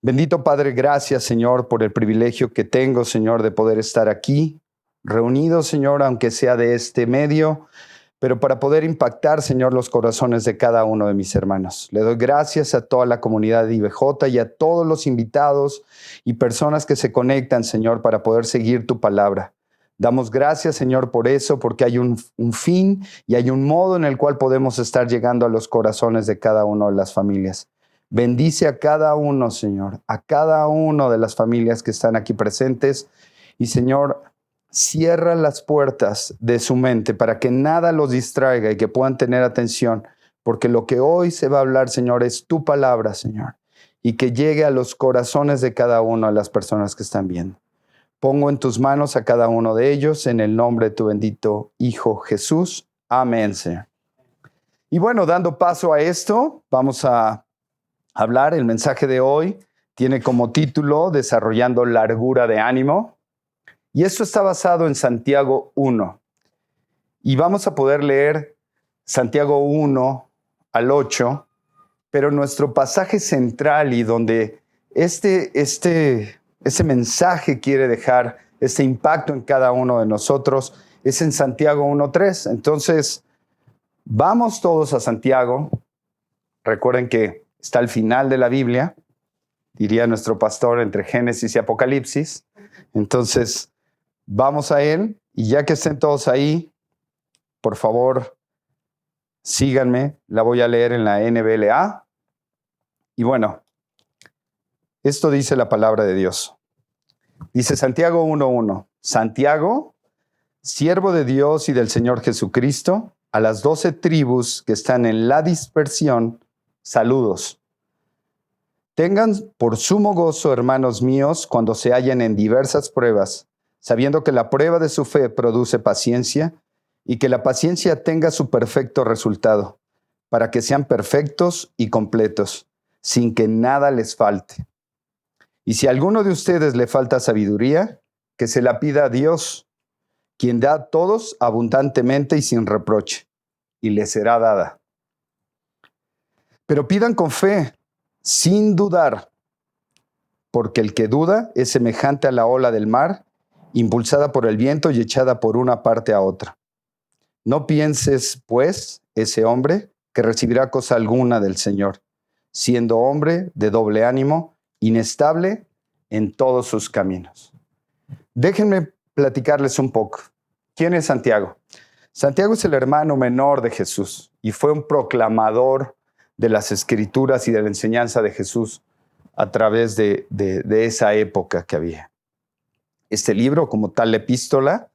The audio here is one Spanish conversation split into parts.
Bendito Padre, gracias, Señor, por el privilegio que tengo, Señor, de poder estar aquí, reunidos, Señor, aunque sea de este medio, pero para poder impactar, Señor, los corazones de cada uno de mis hermanos. Le doy gracias a toda la comunidad de IBJ y a todos los invitados y personas que se conectan, Señor, para poder seguir tu palabra. Damos gracias, Señor, por eso, porque hay un fin y hay un modo en el cual podemos estar llegando a los corazones de cada una de las familias. Bendice a cada uno, Señor, a cada una de las familias que están aquí presentes. Y, Señor, cierra las puertas de su mente para que nada los distraiga y que puedan tener atención, porque lo que hoy se va a hablar, Señor, es tu palabra, Señor, y que llegue a los corazones de cada una de las personas que están viendo. Pongo en tus manos a cada uno de ellos en el nombre de tu bendito Hijo Jesús. Amén, Señor. Y bueno, dando paso a esto, vamos a hablar. El mensaje de hoy tiene como título Desarrollando largura de ánimo. Y esto está basado en Santiago 1. Y vamos a poder leer Santiago 1 al 8, pero nuestro pasaje central y donde ese mensaje quiere dejar este impacto en cada uno de nosotros es en Santiago 1:3. Entonces, vamos todos a Santiago. Recuerden que está al final de la Biblia, diría nuestro pastor, entre Génesis y Apocalipsis. Entonces, vamos a él, y ya que estén todos ahí, por favor, síganme. La voy a leer en la NBLA. Y bueno, esto dice la palabra de Dios. Dice Santiago 1:1. Santiago, siervo de Dios y del Señor Jesucristo, a las 12 tribus que están en la dispersión, saludos. Tengan por sumo gozo, hermanos míos, cuando se hallen en diversas pruebas, sabiendo que la prueba de su fe produce paciencia, y que la paciencia tenga su perfecto resultado, para que sean perfectos y completos, sin que nada les falte. Y si a alguno de ustedes le falta sabiduría, que se la pida a Dios, quien da a todos abundantemente y sin reproche, y le será dada. Pero pidan con fe, sin dudar, porque el que duda es semejante a la ola del mar, impulsada por el viento y echada por una parte a otra. No pienses, pues, ese hombre que recibirá cosa alguna del Señor, siendo hombre de doble ánimo, inestable en todos sus caminos. Déjenme platicarles un poco. ¿Quién es Santiago? Santiago es el hermano menor de Jesús y fue un proclamador de las Escrituras y de la enseñanza de Jesús a través de esa época que había. Este libro, como tal la epístola,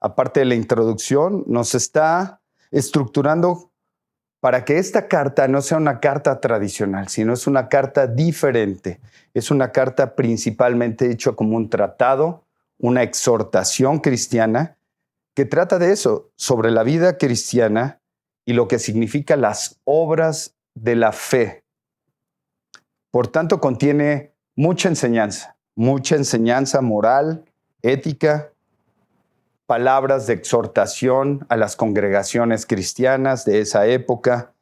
aparte de la introducción, nos está estructurando para que esta carta no sea una carta tradicional, sino es una carta diferente. Es una carta principalmente hecha como un tratado, una exhortación cristiana que trata de eso, sobre la vida cristiana y lo que significa las obras de la fe. Por tanto, contiene mucha enseñanza moral, ética, palabras de exhortación a las congregaciones cristianas de esa época,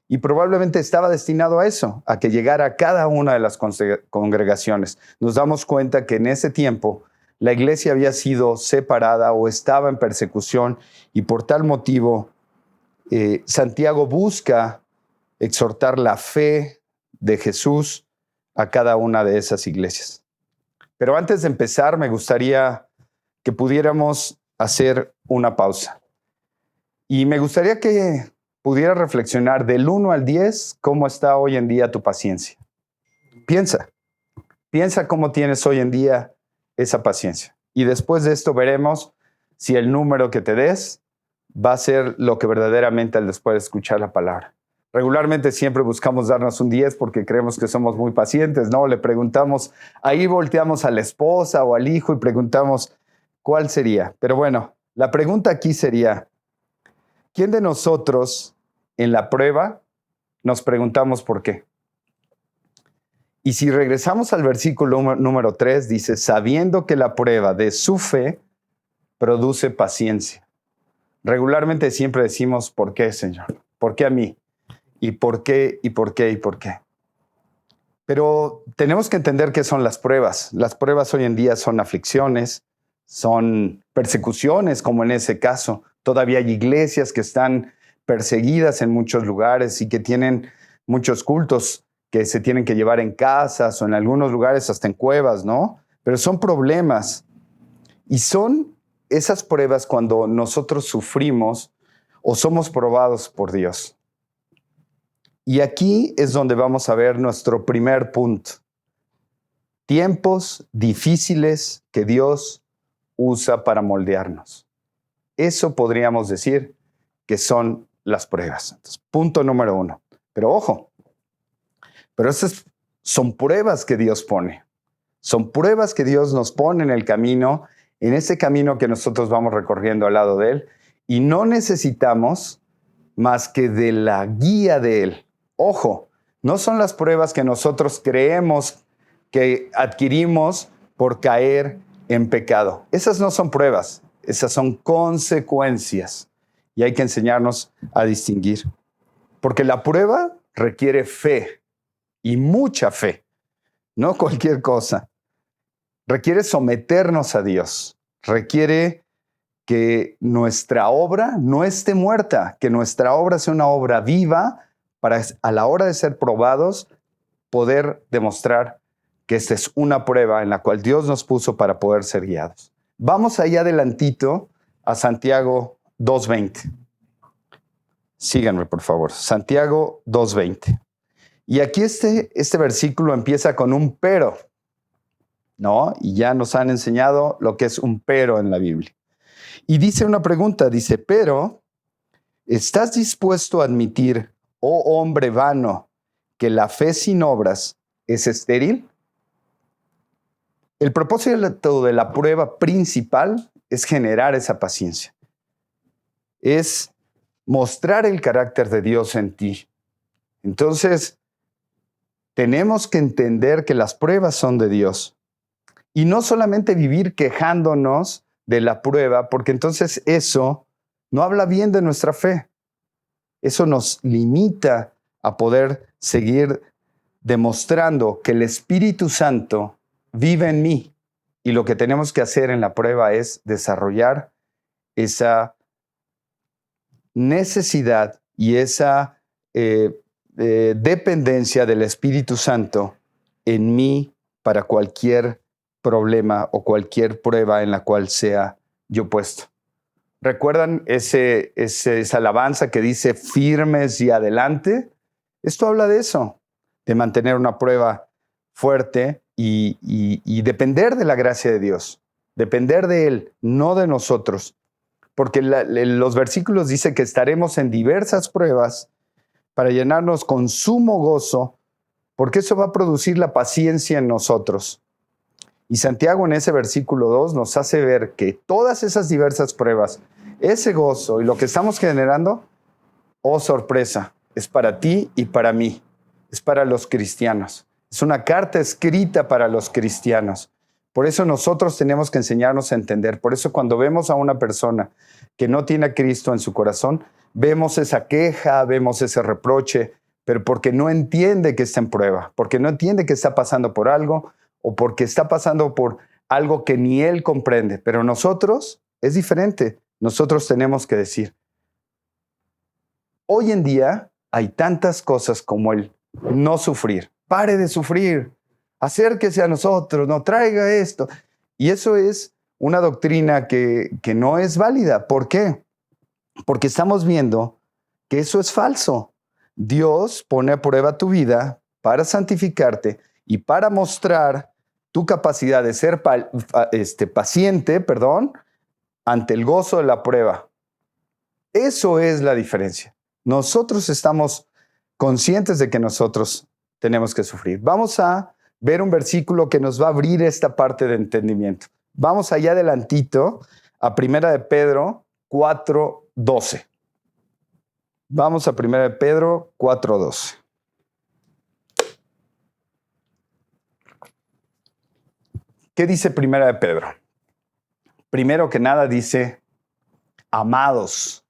y probablemente estaba destinado a eso, a que llegara a cada una de las congregaciones. Nos damos cuenta que en ese tiempo la iglesia había sido separada o estaba en persecución, y por tal motivo Santiago busca exhortar la fe de Jesús a cada una de esas iglesias. Pero antes de empezar, me gustaría que pudiéramos hacer una pausa. Y me gustaría que pudieras reflexionar del 1 al 10, cómo está hoy en día tu paciencia. Piensa cómo tienes hoy en día esa paciencia. Y después de esto veremos si el número que te des va a ser lo que verdaderamente al después de escuchar la palabra. Regularmente siempre buscamos darnos un 10 porque creemos que somos muy pacientes, ¿no? Le preguntamos, ahí volteamos a la esposa o al hijo y preguntamos, ¿cuál sería? Pero bueno, la pregunta aquí sería, ¿quién de nosotros en la prueba nos preguntamos por qué? Y si regresamos al versículo número 3, dice, sabiendo que la prueba de su fe produce paciencia. Regularmente siempre decimos, ¿por qué, Señor? ¿Por qué a mí? ¿Y por qué? ¿Y por qué? ¿Y por qué? Pero tenemos que entender qué son las pruebas. Las pruebas hoy en día son aflicciones, son persecuciones, como en ese caso. Todavía hay iglesias que están perseguidas en muchos lugares y que tienen muchos cultos que se tienen que llevar en casas o en algunos lugares hasta en cuevas, ¿no? Pero son problemas. Y son esas pruebas cuando nosotros sufrimos o somos probados por Dios. Y aquí es donde vamos a ver nuestro primer punto. Tiempos difíciles que Dios usa para moldearnos. Eso podríamos decir que son las pruebas. Entonces, punto número 1. Pero ojo, pero esas son pruebas que Dios pone. Son pruebas que Dios nos pone en el camino, en ese camino que nosotros vamos recorriendo al lado de Él. Y no necesitamos más que de la guía de Él. Ojo, no son las pruebas que nosotros creemos que adquirimos por caer en pecado. Esas no son pruebas, esas son consecuencias. Y hay que enseñarnos a distinguir. Porque la prueba requiere fe y mucha fe, no cualquier cosa. Requiere someternos a Dios, requiere que nuestra obra no esté muerta, que nuestra obra sea una obra viva para a la hora de ser probados poder demostrar que esta es una prueba en la cual Dios nos puso para poder ser guiados. Vamos ahí adelantito a Santiago 2:20. Síganme, por favor. Santiago 2:20. Y aquí este versículo empieza con un pero, ¿no? Y ya nos han enseñado lo que es un pero en la Biblia. Y dice una pregunta, dice, pero, ¿estás dispuesto a admitir, oh hombre vano, que la fe sin obras es estéril? El propósito de la prueba principal es generar esa paciencia. Es mostrar el carácter de Dios en ti. Entonces, tenemos que entender que las pruebas son de Dios. Y no solamente vivir quejándonos de la prueba, porque entonces eso no habla bien de nuestra fe. Eso nos limita a poder seguir demostrando que el Espíritu Santo vive en mí. Y lo que tenemos que hacer en la prueba es desarrollar esa necesidad y esa dependencia del Espíritu Santo en mí para cualquier problema o cualquier prueba en la cual sea yo puesto. ¿Recuerdan esa alabanza que dice firmes y adelante? Esto habla de eso, de mantener una prueba fuerte y depender de la gracia de Dios, depender de Él, no de nosotros. Porque los versículos dicen que estaremos en diversas pruebas para llenarnos con sumo gozo, porque eso va a producir la paciencia en nosotros. Y Santiago en ese versículo 2 nos hace ver que todas esas diversas pruebas, ese gozo y lo que estamos generando, oh sorpresa, es para ti y para mí, es para los cristianos. Es una carta escrita para los cristianos. Por eso nosotros tenemos que enseñarnos a entender. Por eso cuando vemos a una persona que no tiene a Cristo en su corazón, vemos esa queja, vemos ese reproche, pero porque no entiende que está en prueba, porque no entiende que está pasando por algo o porque está pasando por algo que ni él comprende. Pero nosotros es diferente. Nosotros tenemos que decir, hoy en día hay tantas cosas como el no sufrir. Pare de sufrir, acérquese a nosotros, no traiga esto. Y eso es una doctrina que no es válida. ¿Por qué? Porque estamos viendo que eso es falso. Dios pone a prueba tu vida para santificarte y para mostrar tu capacidad de ser paciente, ante el gozo de la prueba. Eso es la diferencia. Nosotros estamos conscientes de que nosotros tenemos que sufrir. Vamos a ver un versículo que nos va a abrir esta parte de entendimiento. Vamos allá adelantito a 1 de Pedro 4:12. Vamos a 1 de Pedro 4:12. ¿Qué dice 1 de Pedro? Primero que nada dice, amados.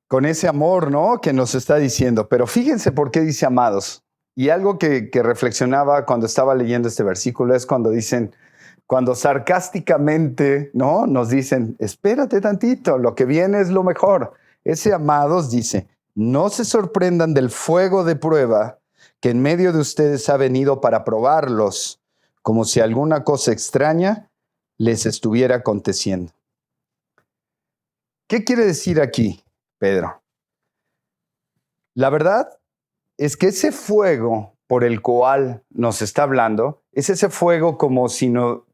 Con ese amor, ¿no? Que nos está diciendo. Pero fíjense por qué dice amados. Y algo que reflexionaba cuando estaba leyendo este versículo es cuando dicen, cuando sarcásticamente, ¿no? Nos dicen, espérate tantito, lo que viene es lo mejor. Ese amados dice, no se sorprendan del fuego de prueba que en medio de ustedes ha venido para probarlos, como si alguna cosa extraña les estuviera aconteciendo. ¿Qué quiere decir aquí, Pedro? La verdad es que ese fuego por el cual nos está hablando es ese fuego como si no...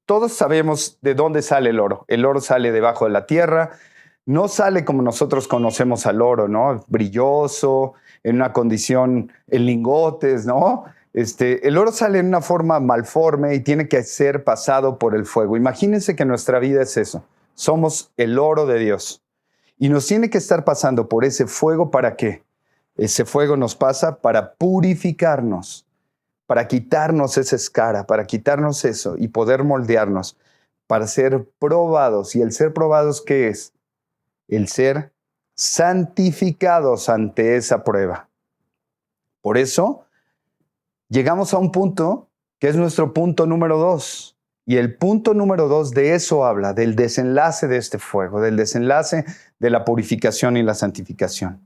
Todos sabemos de dónde sale el oro. El oro sale debajo de la tierra. No sale como nosotros conocemos al oro, ¿no? Brilloso, en una condición, en lingotes, ¿no? El oro sale en una forma malforme y tiene que ser pasado por el fuego. Imagínense que nuestra vida es eso. Somos el oro de Dios. Y nos tiene que estar pasando por ese fuego, ¿para qué? Ese fuego nos pasa para purificarnos, para quitarnos esa escara, para quitarnos eso y poder moldearnos, para ser probados. ¿Y el ser probados qué es? El ser santificados ante esa prueba. Por eso, llegamos a un punto que es nuestro punto número 2. Y el punto número 2 de eso habla, del desenlace de este fuego, del desenlace de la purificación y la santificación.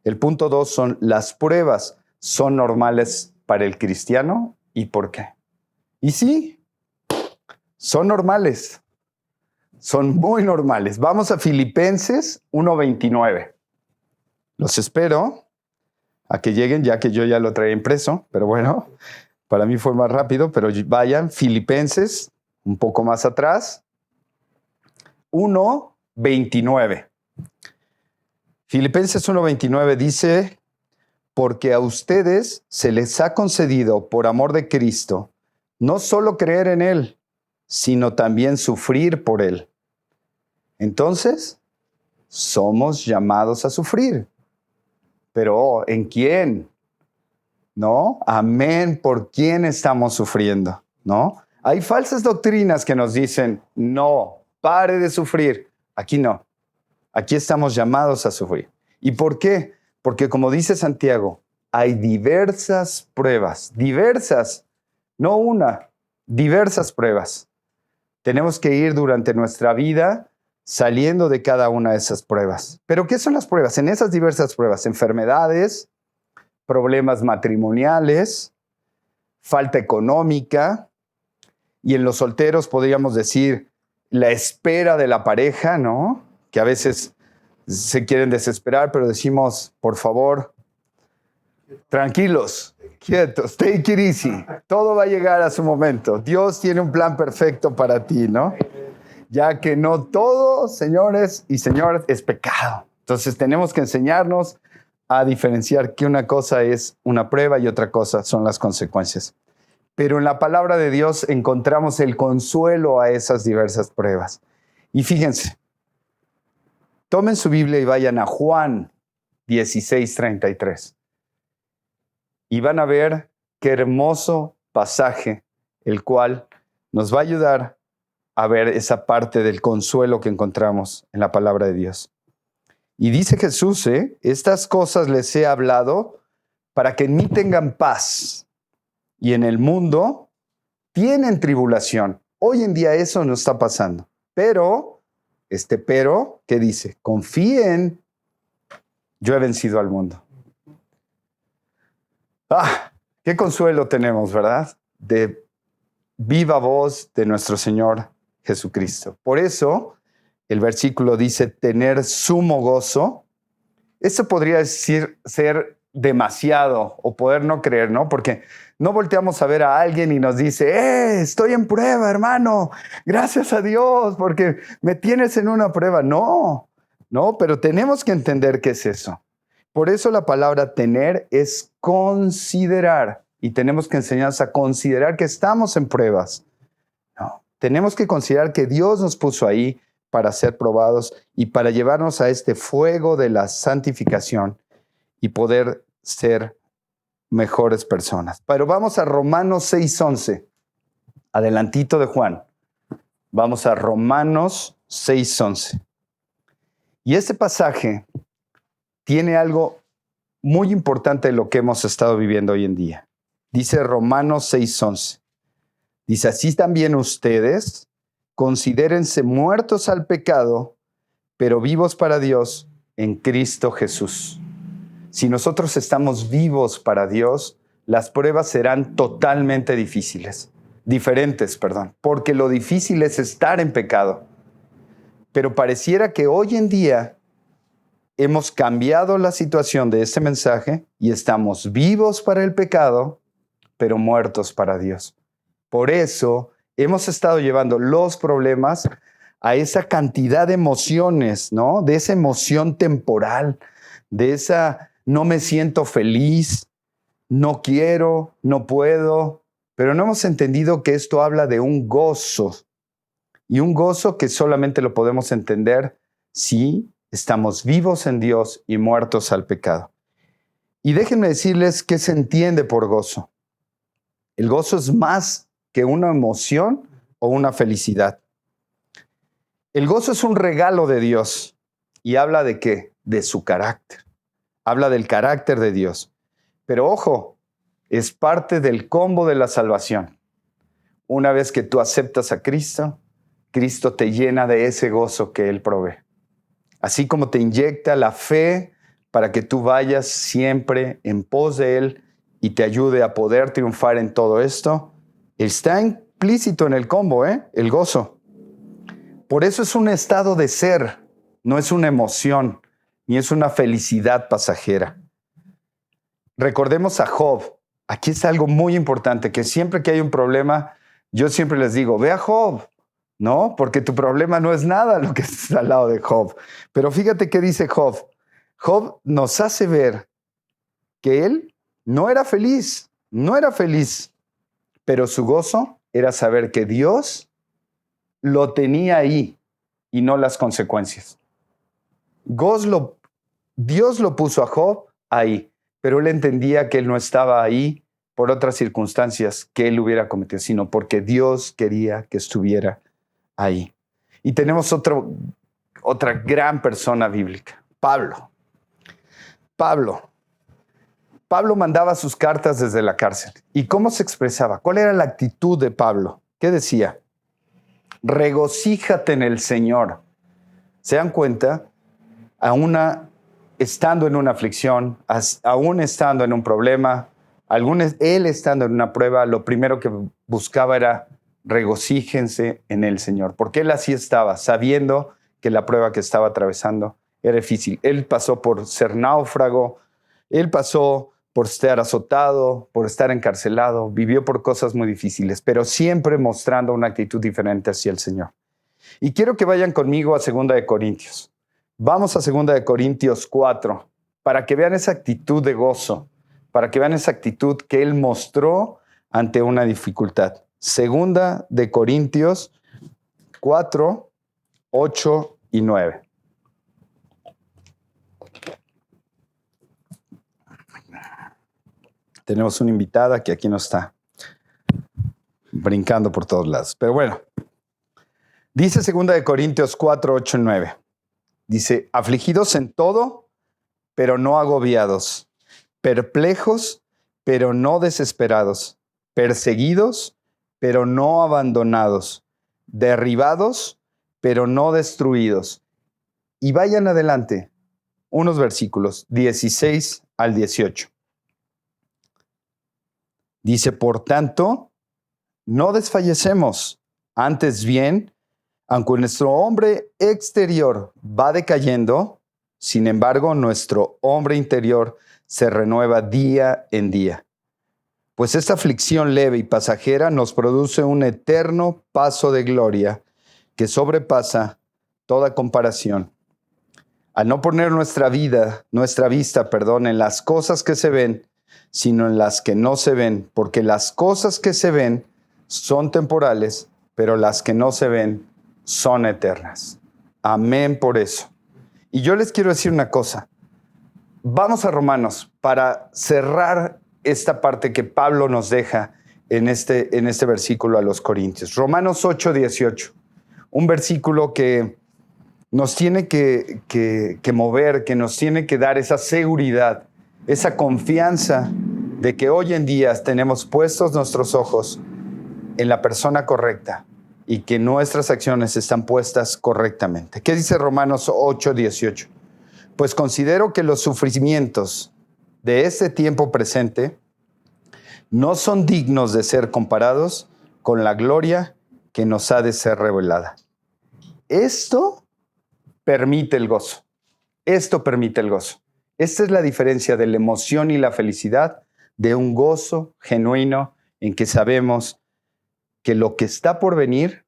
El punto 2 son las pruebas. ¿Son normales para el cristiano? ¿Y por qué? Y sí, son normales. Son muy normales. Vamos a Filipenses 1:29. Los espero a que lleguen, ya que yo ya lo traía impreso, pero bueno, para mí fue más rápido, pero vayan, Filipenses, un poco más atrás, 1:29. Filipenses 1:29 dice, porque a ustedes se les ha concedido por amor de Cristo, no solo creer en Él, sino también sufrir por Él. Entonces, somos llamados a sufrir. Pero, ¿en quién? ¿No? Amén, ¿por quién estamos sufriendo? ¿No? Hay falsas doctrinas que nos dicen, no, pare de sufrir. Aquí no. Aquí estamos llamados a sufrir. ¿Y por qué? Porque como dice Santiago, hay diversas pruebas, diversas, no una, diversas pruebas. Tenemos que ir durante nuestra vida saliendo de cada una de esas pruebas. ¿Pero qué son las pruebas? En esas diversas pruebas, enfermedades, problemas matrimoniales, falta económica, y en los solteros podríamos decir la espera de la pareja, ¿no? Que a veces se quieren desesperar, pero decimos, por favor, tranquilos, quietos, take it easy. Todo va a llegar a su momento. Dios tiene un plan perfecto para ti, ¿no? Ya que no todo, señores y señoras, es pecado. Entonces tenemos que enseñarnos a diferenciar que una cosa es una prueba y otra cosa son las consecuencias. Pero en la palabra de Dios encontramos el consuelo a esas diversas pruebas. Y fíjense, tomen su Biblia y vayan a Juan 16:33. Y van a ver qué hermoso pasaje, el cual nos va a ayudar a ver esa parte del consuelo que encontramos en la palabra de Dios. Y dice Jesús, estas cosas les he hablado para que en mí tengan paz. Y en el mundo tienen tribulación. Hoy en día eso no está pasando. Pero, ¿qué dice? Confíen, yo he vencido al mundo. Qué consuelo tenemos, ¿verdad? De viva voz de nuestro Señor Jesucristo. Por eso, el versículo dice tener sumo gozo. Eso podría decir ser demasiado o poder no creer, ¿no? Porque no volteamos a ver a alguien y nos dice, estoy en prueba, hermano, gracias a Dios porque me tienes en una prueba. No, pero tenemos que entender qué es eso. Por eso la palabra tener es considerar y tenemos que enseñarnos a considerar que estamos en pruebas. No, tenemos que considerar que Dios nos puso ahí para ser probados y para llevarnos a este fuego de la santificación y poder ser mejores personas. Pero vamos a Romanos 6:11, adelantito de Juan. Vamos a Romanos 6:11. Y este pasaje tiene algo muy importante de lo que hemos estado viviendo hoy en día. Dice Romanos 6:11. Dice, así también ustedes considérense muertos al pecado, pero vivos para Dios en Cristo Jesús. Si nosotros estamos vivos para Dios, las pruebas serán totalmente diferentes, porque lo difícil es estar en pecado. Pero pareciera que hoy en día hemos cambiado la situación de este mensaje y estamos vivos para el pecado, pero muertos para Dios. Por eso hemos estado llevando los problemas a esa cantidad de emociones, ¿no? De esa emoción temporal, de esa no me siento feliz, no quiero, no puedo, pero no hemos entendido que esto habla de un gozo, y un gozo que solamente lo podemos entender si estamos vivos en Dios y muertos al pecado. Y déjenme decirles qué se entiende por gozo. El gozo es más que una emoción o una felicidad. El gozo es un regalo de Dios. ¿Y habla de qué? De su carácter. Habla del carácter de Dios. Pero ojo, es parte del combo de la salvación. Una vez que tú aceptas a Cristo, Cristo te llena de ese gozo que Él provee. Así como te inyecta la fe para que tú vayas siempre en pos de Él y te ayude a poder triunfar en todo esto, está implícito en el combo, el gozo. Por eso es un estado de ser, no es una emoción, ni es una felicidad pasajera. Recordemos a Job. Aquí está algo muy importante, que siempre que hay un problema, yo siempre les digo, ve a Job, ¿no? Porque tu problema no es nada lo que está al lado de Job. Pero fíjate qué dice Job. Job nos hace ver que él no era feliz, pero su gozo era saber que Dios lo tenía ahí y no las consecuencias. Dios lo puso a Job ahí, pero él entendía que él no estaba ahí por otras circunstancias que él hubiera cometido, sino porque Dios quería que estuviera ahí. Y tenemos otra gran persona bíblica, Pablo. Pablo mandaba sus cartas desde la cárcel. ¿Y cómo se expresaba? ¿Cuál era la actitud de Pablo? ¿Qué decía? Regocíjate en el Señor. ¿Se dan cuenta? Aún estando en una aflicción, aún estando en un problema, él estando en una prueba, lo primero que buscaba era regocíjense en el Señor, porque él así estaba, sabiendo que la prueba que estaba atravesando era difícil. Él pasó por ser náufrago, él pasó por estar azotado, por estar encarcelado, vivió por cosas muy difíciles, pero siempre mostrando una actitud diferente hacia el Señor. Y quiero que vayan conmigo a 2 de Corintios. Vamos a 2 de Corintios 4, para que vean esa actitud de gozo, para que vean esa actitud que él mostró ante una dificultad. 2 de Corintios 4, 8 y 9. Tenemos una invitada que aquí no está, brincando por todos lados. Pero bueno, dice 2 de Corintios 4, 8 y 9. Dice, afligidos en todo, pero no agobiados, perplejos, pero no desesperados, perseguidos, pero no abandonados, derribados, pero no destruidos. Y vayan adelante, unos versículos, 16 al 18. Dice, por tanto, no desfallecemos, antes bien, aunque nuestro hombre exterior va decayendo, sin embargo, nuestro hombre interior se renueva día en día. Pues esta aflicción leve y pasajera nos produce un eterno paso de gloria que sobrepasa toda comparación. Al no poner nuestra vista, en las cosas que se ven, sino en las que no se ven, porque las cosas que se ven son temporales, pero las que no se ven son eternas. Amén por eso. Y yo les quiero decir una cosa. Vamos a Romanos para cerrar esta parte que Pablo nos deja en este versículo a los Corintios. Romanos 8, 18. Un versículo que nos tiene que mover, que nos tiene que dar esa seguridad esa confianza de que hoy en día tenemos puestos nuestros ojos en la persona correcta y que nuestras acciones están puestas correctamente. ¿Qué dice Romanos 8:18? Pues considero que los sufrimientos de este tiempo presente no son dignos de ser comparados con la gloria que nos ha de ser revelada. Esto permite el gozo. Esto permite el gozo. Esta es la diferencia de la emoción y la felicidad de un gozo genuino en que sabemos que lo que está por venir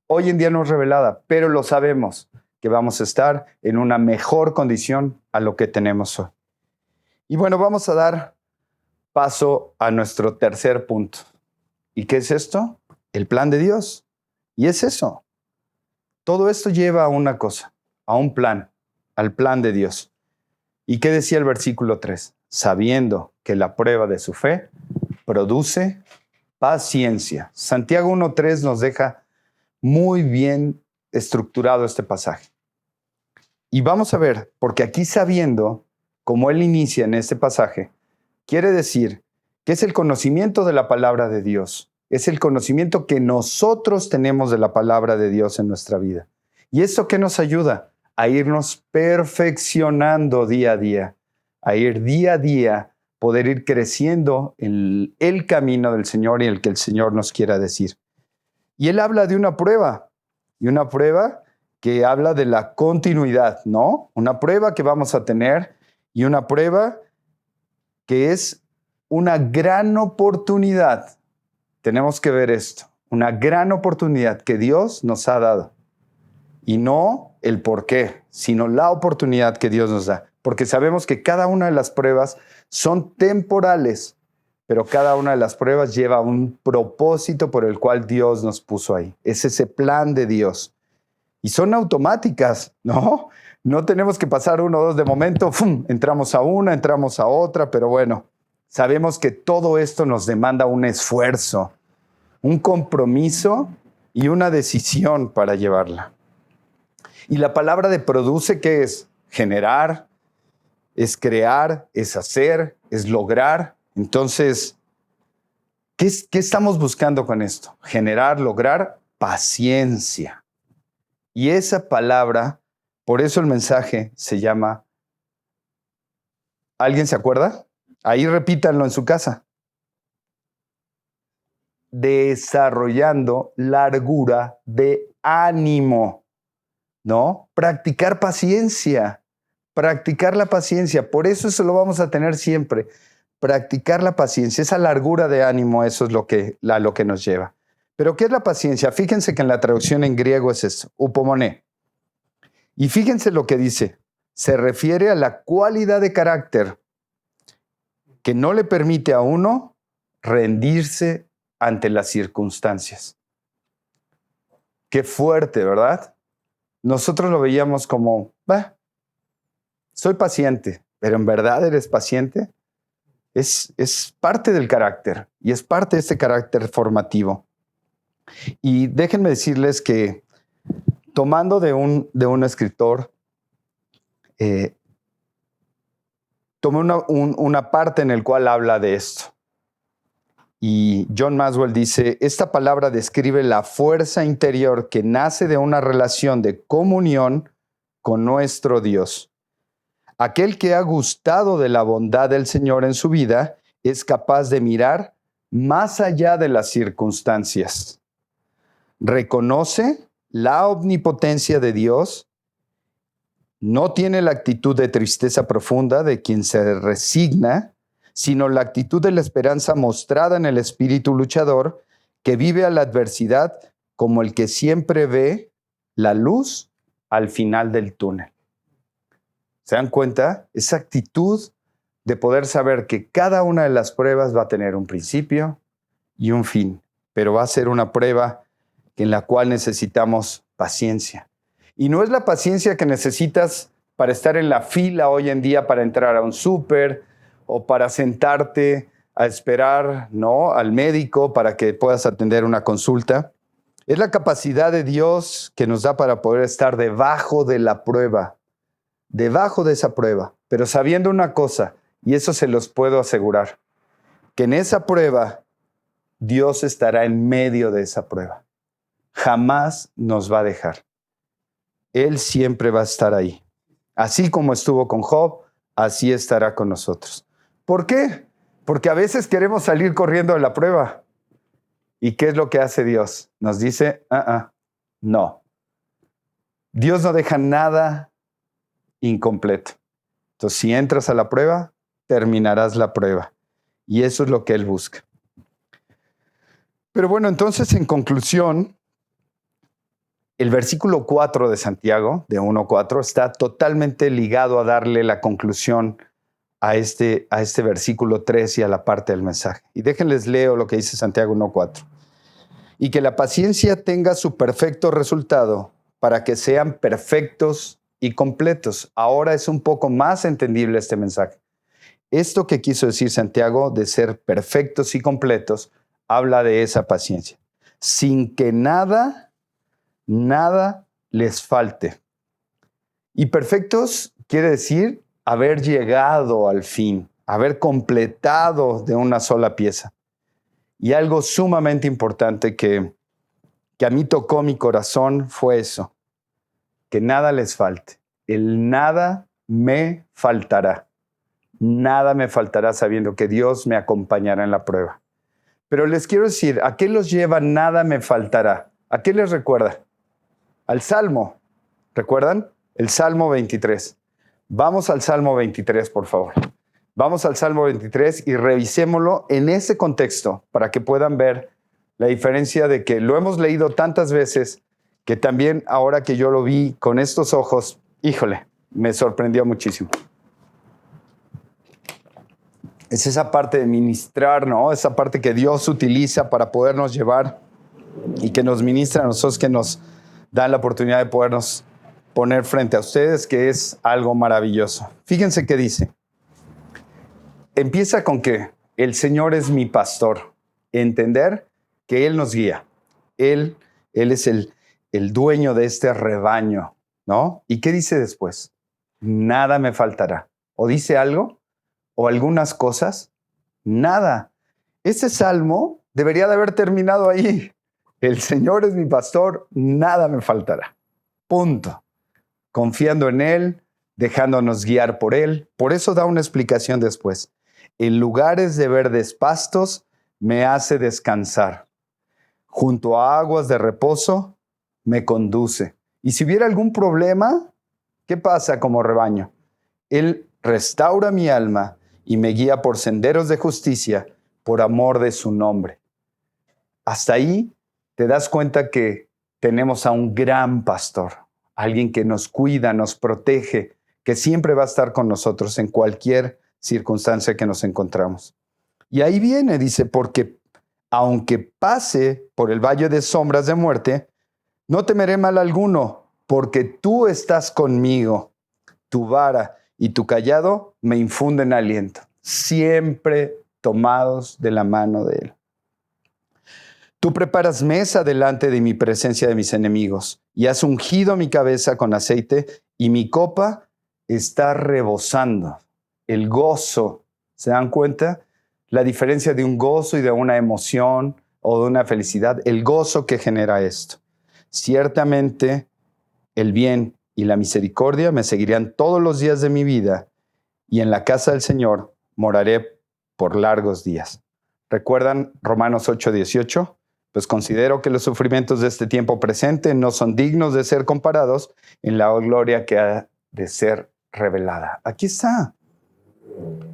hoy en día no es revelada, pero lo sabemos que vamos a estar en una mejor condición a lo que tenemos hoy. Y bueno, vamos a dar paso a nuestro tercer punto. ¿Y qué es esto? El plan de Dios. Y es eso. Todo esto lleva a una cosa, a un plan, al plan de Dios. ¿Y qué decía el versículo 3? Sabiendo que la prueba de su fe produce paciencia. Santiago 1:3 nos deja muy bien estructurado este pasaje. Y vamos a ver, porque aquí sabiendo, como él inicia en este pasaje, quiere decir que es el conocimiento de la palabra de Dios. Es el conocimiento que nosotros tenemos de la palabra de Dios en nuestra vida. ¿Y esto qué nos ayuda? A irnos perfeccionando día a día, a ir día a día, poder ir creciendo en el camino del Señor y el que el Señor nos quiera decir. Y él habla de una prueba, y una prueba que habla de la continuidad, ¿no? Una prueba que vamos a tener y una prueba que es una gran oportunidad. Tenemos que ver esto, una gran oportunidad que Dios nos ha dado. Y no el por qué, sino la oportunidad que Dios nos da. Porque sabemos que cada una de las pruebas son temporales, pero cada una de las pruebas lleva un propósito por el cual Dios nos puso ahí. Es ese plan de Dios. Y son automáticas, ¿no? No tenemos que pasar uno o dos de momento, ¡fum! Entramos a una, entramos a otra, pero bueno, sabemos que todo esto nos demanda un esfuerzo, un compromiso y una decisión para llevarla. Y la palabra de produce, ¿qué es? Generar, es crear, es hacer, es lograr. Entonces, ¿qué estamos buscando con esto? Generar, lograr paciencia. Y esa palabra, por eso el mensaje se llama, ¿alguien se acuerda? Ahí repítanlo en su casa. Desarrollando largura de ánimo, ¿no? Practicar paciencia, practicar la paciencia. Por eso lo vamos a tener siempre. Practicar la paciencia, esa largura de ánimo, eso es lo que nos lleva. ¿Pero qué es la paciencia? Fíjense que en la traducción en griego es eso, upomone. Y fíjense lo que dice. Se refiere a la cualidad de carácter que no le permite a uno rendirse ante las circunstancias. Qué fuerte, ¿verdad? Nosotros lo veíamos como, soy paciente, pero ¿en verdad eres paciente? Es parte del carácter y es parte de este carácter formativo. Y déjenme decirles que tomando de un escritor, tomé una parte en el cual habla de esto. Y John Maxwell dice, esta palabra describe la fuerza interior que nace de una relación de comunión con nuestro Dios. Aquel que ha gustado de la bondad del Señor en su vida es capaz de mirar más allá de las circunstancias. Reconoce la omnipotencia de Dios, no tiene la actitud de tristeza profunda de quien se resigna, sino la actitud de la esperanza mostrada en el espíritu luchador que vive a la adversidad como el que siempre ve la luz al final del túnel. ¿Se dan cuenta? Esa actitud de poder saber que cada una de las pruebas va a tener un principio y un fin, pero va a ser una prueba en la cual necesitamos paciencia. Y no es la paciencia que necesitas para estar en la fila hoy en día para entrar a un súper o para sentarte a esperar, ¿no?, al médico para que puedas atender una consulta. Es la capacidad de Dios que nos da para poder estar debajo de la prueba, debajo de esa prueba, pero sabiendo una cosa, y eso se los puedo asegurar, que en esa prueba Dios estará en medio de esa prueba. Jamás nos va a dejar. Él siempre va a estar ahí. Así como estuvo con Job, así estará con nosotros. ¿Por qué? Porque a veces queremos salir corriendo de la prueba. ¿Y qué es lo que hace Dios? Nos dice, no. Dios no deja nada incompleto. Entonces, si entras a la prueba, terminarás la prueba. Y eso es lo que Él busca. Pero bueno, entonces, en conclusión, el versículo 4 de Santiago, de 1:4, está totalmente ligado a darle la conclusión a este versículo 3 y a la parte del mensaje. Y déjenles leo lo que dice Santiago 1:4. Y que la paciencia tenga su perfecto resultado para que sean perfectos y completos. Ahora es un poco más entendible este mensaje. Esto que quiso decir Santiago de ser perfectos y completos, habla de esa paciencia. Sin que nada les falte. Y perfectos quiere decir haber llegado al fin, haber completado de una sola pieza. Y algo sumamente importante que a mí tocó mi corazón fue eso, que nada les falte. El nada me faltará. Nada me faltará sabiendo que Dios me acompañará en la prueba. Pero les quiero decir, ¿a qué los lleva nada me faltará? ¿A qué les recuerda? Al Salmo. ¿Recuerdan? El Salmo 23. Vamos al Salmo 23, por favor. Vamos al Salmo 23 y revisémoslo en ese contexto para que puedan ver la diferencia de que lo hemos leído tantas veces que también ahora que yo lo vi con estos ojos, híjole, me sorprendió muchísimo. Es esa parte de ministrar, ¿no? Esa parte que Dios utiliza para podernos llevar y que nos ministra a nosotros, que nos dan la oportunidad de podernos poner frente a ustedes, que es algo maravilloso. Fíjense qué dice. Empieza con que el Señor es mi pastor. Entender que Él nos guía. Él es el dueño de este rebaño, ¿no? ¿Y qué dice después? Nada me faltará. ¿O dice algo? ¿O algunas cosas? Nada. Ese salmo debería de haber terminado ahí. El Señor es mi pastor, nada me faltará. Punto. Confiando en Él, dejándonos guiar por Él. Por eso da una explicación después. En lugares de verdes pastos me hace descansar. Junto a aguas de reposo me conduce. Y si hubiera algún problema, ¿qué pasa como rebaño? Él restaura mi alma y me guía por senderos de justicia por amor de su nombre. Hasta ahí te das cuenta que tenemos a un gran pastor, alguien que nos cuida, nos protege, que siempre va a estar con nosotros en cualquier circunstancia que nos encontramos. Y ahí viene, dice, porque aunque pase por el valle de sombras de muerte, no temeré mal alguno, porque tú estás conmigo. Tu vara y tu cayado me infunden aliento, siempre tomados de la mano de Él. Tú preparas mesa delante de mi presencia de mis enemigos y has ungido mi cabeza con aceite y mi copa está rebosando. El gozo, ¿se dan cuenta? La diferencia de un gozo y de una emoción o de una felicidad, el gozo que genera esto. Ciertamente el bien y la misericordia me seguirán todos los días de mi vida y en la casa del Señor moraré por largos días. ¿Recuerdan Romanos 8:18? Pues considero que los sufrimientos de este tiempo presente no son dignos de ser comparados en la gloria que ha de ser revelada. Aquí está.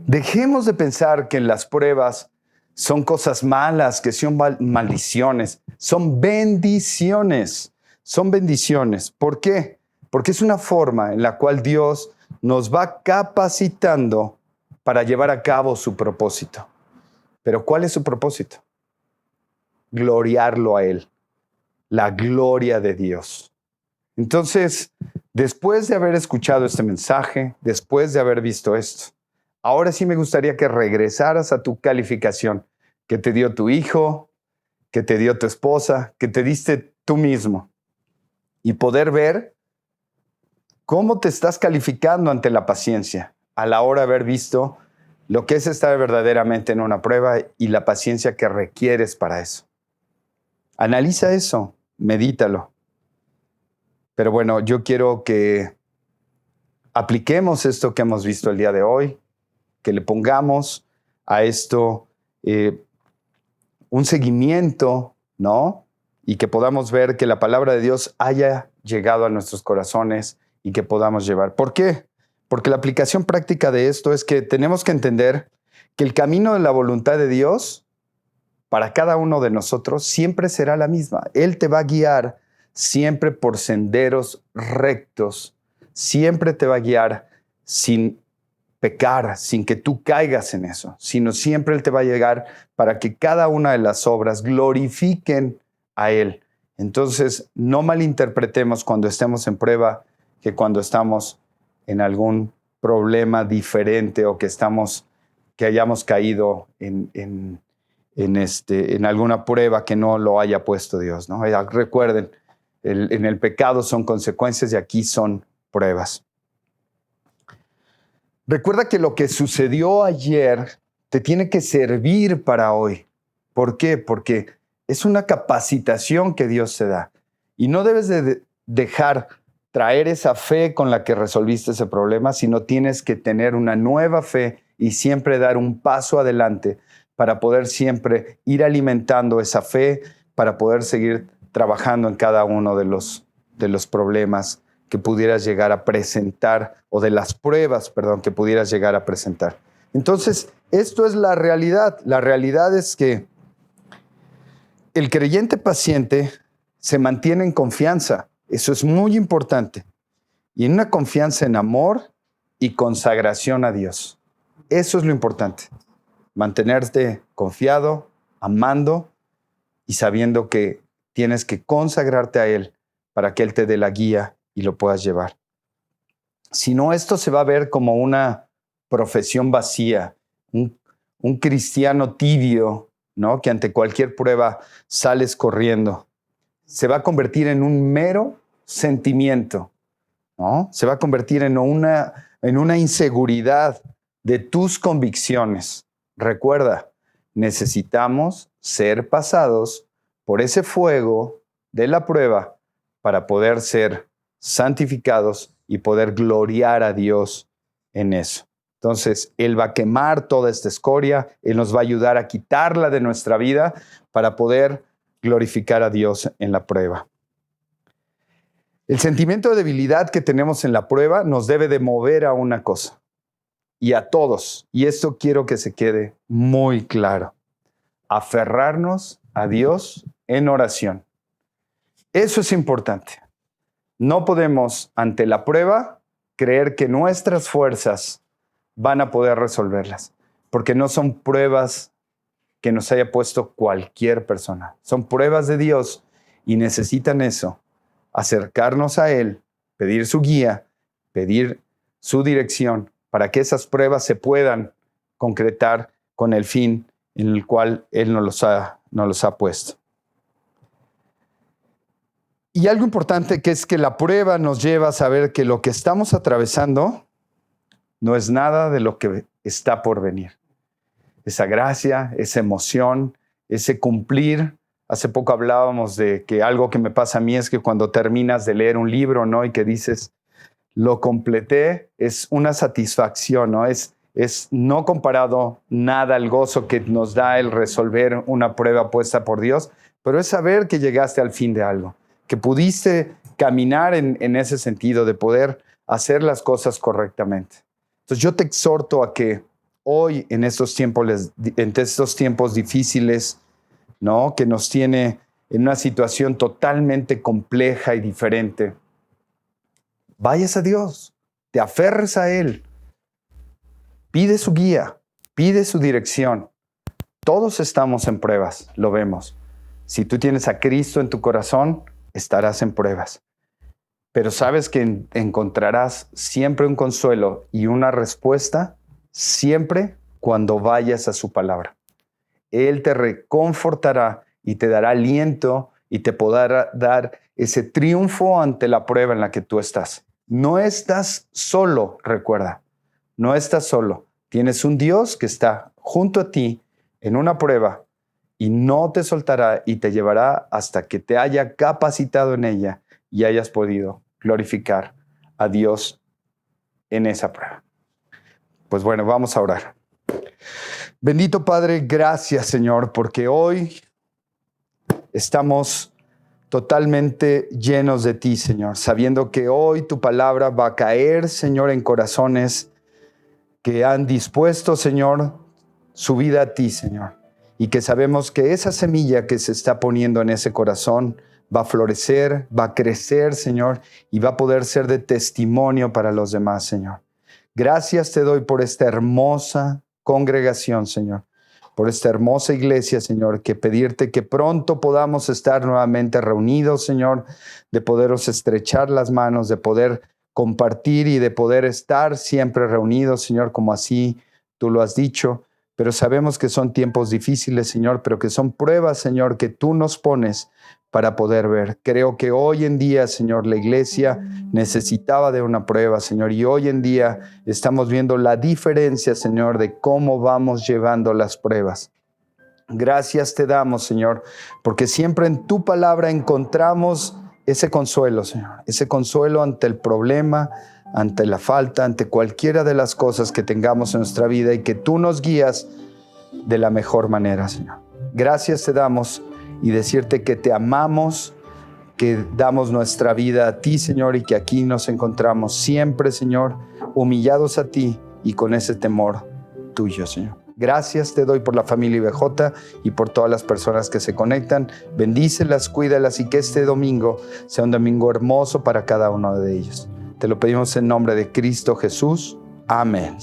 Dejemos de pensar que las pruebas son cosas malas, que son maldiciones. Son bendiciones. Son bendiciones. ¿Por qué? Porque es una forma en la cual Dios nos va capacitando para llevar a cabo su propósito. Pero ¿cuál es su propósito? Gloriarlo a Él. La gloria de Dios. Entonces, después de haber escuchado este mensaje, después de haber visto esto, ahora sí me gustaría que regresaras a tu calificación que te dio tu hijo, que te dio tu esposa, que te diste tú mismo y poder ver ¿Cómo te estás calificando ante la paciencia a la hora de haber visto lo que es estar verdaderamente en una prueba y la paciencia que requieres para eso? Analiza eso, medítalo. Pero bueno, yo quiero que apliquemos esto que hemos visto el día de hoy, que le pongamos a esto un seguimiento, ¿no? Y que podamos ver que la palabra de Dios haya llegado a nuestros corazones y que podamos llevar. ¿Por qué? Porque la aplicación práctica de esto es que tenemos que entender que el camino de la voluntad de Dios para cada uno de nosotros siempre será la misma. Él te va a guiar siempre por senderos rectos, siempre te va a guiar sin pecar, sin que tú caigas en eso, sino siempre Él te va a llegar para que cada una de las obras glorifiquen a Él. Entonces, no malinterpretemos cuando estemos en prueba que cuando estamos en algún problema diferente o que hayamos caído en alguna prueba que no lo haya puesto Dios, ¿no? Recuerden, en el pecado son consecuencias y aquí son pruebas. Recuerda que lo que sucedió ayer te tiene que servir para hoy. ¿Por qué? Porque es una capacitación que Dios te da. Y no debes de dejar traer esa fe con la que resolviste ese problema, sino tienes que tener una nueva fe y siempre dar un paso adelante para poder siempre ir alimentando esa fe, para poder seguir trabajando en cada uno de los problemas que pudieras llegar a presentar, o de las pruebas, que pudieras llegar a presentar. Entonces, esto es la realidad. La realidad es que el creyente paciente se mantiene en confianza. Eso es muy importante. Y en una confianza en amor y consagración a Dios. Eso es lo importante. Mantenerte confiado, amando y sabiendo que tienes que consagrarte a Él para que Él te dé la guía y lo puedas llevar. Si no, esto se va a ver como una profesión vacía, un cristiano tibio, ¿no? Que ante cualquier prueba sales corriendo. Se va a convertir en un mero sentimiento, ¿no? Se va a convertir en una inseguridad de tus convicciones. Recuerda, necesitamos ser pasados por ese fuego de la prueba para poder ser santificados y poder gloriar a Dios en eso. Entonces, Él va a quemar toda esta escoria, Él nos va a ayudar a quitarla de nuestra vida para poder glorificar a Dios en la prueba. El sentimiento de debilidad que tenemos en la prueba nos debe de mover a una cosa, y a todos, y esto quiero que se quede muy claro: aferrarnos a Dios en oración. Eso es importante. No podemos, ante la prueba, creer que nuestras fuerzas van a poder resolverlas, porque no son pruebas que nos haya puesto cualquier persona. Son pruebas de Dios y necesitan eso, acercarnos a Él, pedir su guía, pedir su dirección, para que esas pruebas se puedan concretar con el fin en el cual Él nos los ha puesto. Y algo importante que es que la prueba nos lleva a saber que lo que estamos atravesando no es nada de lo que está por venir. Esa gracia, esa emoción, ese cumplir. Hace poco hablábamos de que algo que me pasa a mí es que cuando terminas de leer un libro, ¿no? Y que dices, lo completé, es una satisfacción, ¿no? Es no comparado nada al gozo que nos da el resolver una prueba puesta por Dios, pero es saber que llegaste al fin de algo, que pudiste caminar en ese sentido de poder hacer las cosas correctamente. Entonces yo te exhorto a que hoy, en estos tiempos difíciles, ¿no? Que nos tiene en una situación totalmente compleja y diferente, vayas a Dios, te aferres a Él, pide su guía, pide su dirección. Todos estamos en pruebas, lo vemos. Si tú tienes a Cristo en tu corazón, estarás en pruebas. Pero sabes que encontrarás siempre un consuelo y una respuesta siempre cuando vayas a su palabra. Él te reconfortará y te dará aliento y te podrá dar ese triunfo ante la prueba en la que tú estás. No estás solo, recuerda, no estás solo. Tienes un Dios que está junto a ti en una prueba y no te soltará y te llevará hasta que te haya capacitado en ella y hayas podido glorificar a Dios en esa prueba. Pues bueno, vamos a orar. Bendito Padre, gracias Señor, porque hoy estamos totalmente llenos de ti, Señor, sabiendo que hoy tu palabra va a caer, Señor, en corazones que han dispuesto, Señor, su vida a ti, Señor, y que sabemos que esa semilla que se está poniendo en ese corazón va a florecer, va a crecer, Señor, y va a poder ser de testimonio para los demás, Señor. Gracias te doy por esta hermosa congregación, Señor, por esta hermosa iglesia, Señor, que pedirte que pronto podamos estar nuevamente reunidos, Señor, de poderos estrechar las manos, de poder compartir y de poder estar siempre reunidos, Señor, como así tú lo has dicho. Pero sabemos que son tiempos difíciles, Señor, pero que son pruebas, Señor, que tú nos pones para poder ver. Creo que hoy en día, Señor, la iglesia necesitaba de una prueba, Señor, y hoy en día estamos viendo la diferencia, Señor, de cómo vamos llevando las pruebas. Gracias te damos, Señor, porque siempre en tu palabra encontramos ese consuelo, Señor, ese consuelo ante el problema, ante la falta, ante cualquiera de las cosas que tengamos en nuestra vida y que tú nos guías de la mejor manera, Señor. Gracias te damos y decirte que te amamos, que damos nuestra vida a ti, Señor, y que aquí nos encontramos siempre, Señor, humillados a ti y con ese temor tuyo, Señor. Gracias te doy por la familia IBJ y por todas las personas que se conectan. Bendícelas, cuídalas y que este domingo sea un domingo hermoso para cada uno de ellos. Te lo pedimos en nombre de Cristo Jesús. Amén.